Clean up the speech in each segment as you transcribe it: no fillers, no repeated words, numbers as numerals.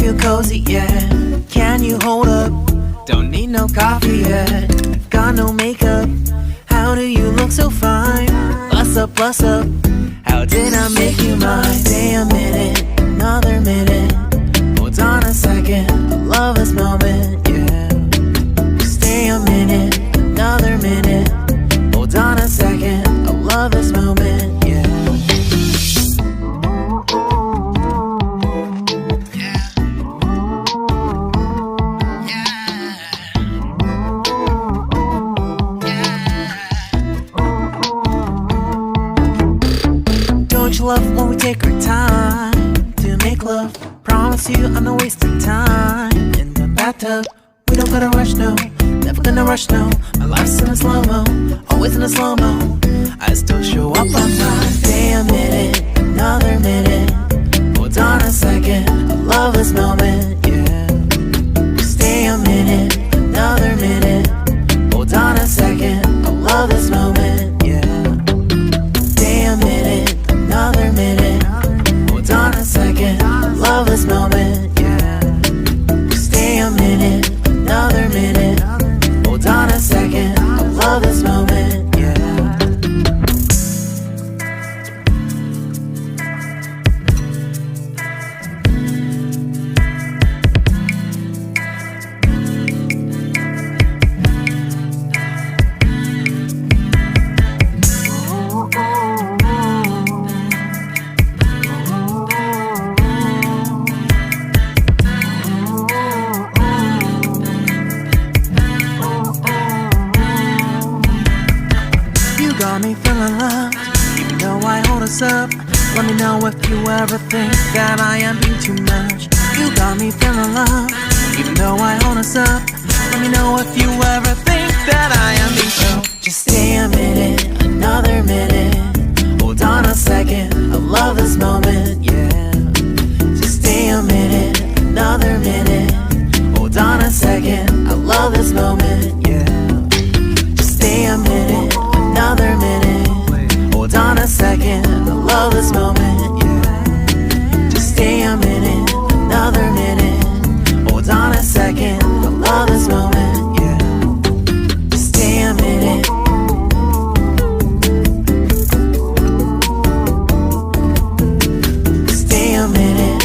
feel cozy, yeah. Can you hold up? Don't need no coffee yet. Got no makeup. How do you look so fine? Bust up, bust up. How did I make you mine? Stay a minute, another minute. Hold on a second, I love this moment, yeah. Stay a minute, another minute. Hold on a second, I love this moment, yeah. Don't you love when we take our time to make love? Promise you I'm not wasting time in the bathtub. We don't gotta rush, no, never gonna rush, no. My life's in a slow-mo, always in a slow-mo. I still show up on time. Stay a minute, another minute. Hold on a second, I love this moment, yeah. Stay a minute, another minute. Hold on a second, I love this moment, yeah. Stay a minute, another minute. Hold on a second, I love this moment, yeah. Stay a minute, another minute. Hold on a second, I love this moment, yeah. Got me feeling loved, even though I hold us up. Let me know if you ever think that I am being too much. You got me feeling loved, even though I hold us up. Let me know if you ever think that I am being so. Just stay a minute, another minute. Hold on a second, I love this moment, yeah. Just stay a minute, another minute. Hold on a second, I love this moment, yeah. Just stay a minute, another minute. Hold on a second, I love this moment, yeah. Just stay a minute, another minute. Hold on a second, I love this moment, yeah. Just stay a minute. Stay a minute.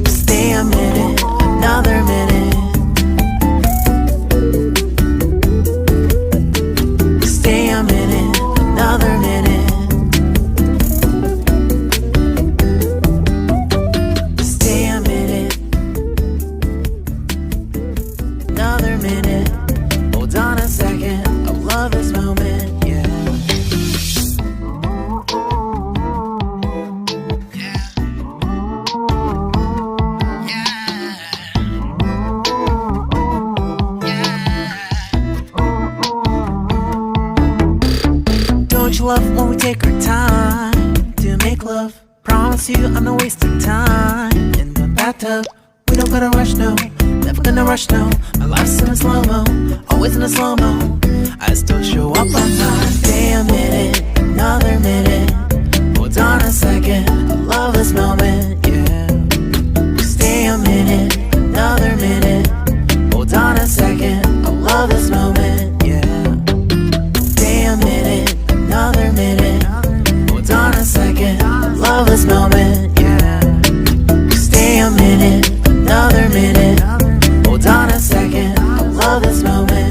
Stay a minute, another minute. Stay a minute, another minute. Stay a minute, another minute. Hold on a second, I love this moment, yeah. Don't you love when we take our time to make love? Promise you I'm not wasting time in the bathtub. We don't gotta rush, no, never gonna rush, no. My life's in a slow-mo, always in a slow-mo. I still show up on time. Stay a minute, another minute. Hold on a second, I love this moment, yeah. Stay a minute, another minute. Hold on a second, I love this moment, yeah. Stay a minute, another minute. Hold on a second, I love this moment, yeah. Stay a minute, another minute. Hold on a second, I love this moment.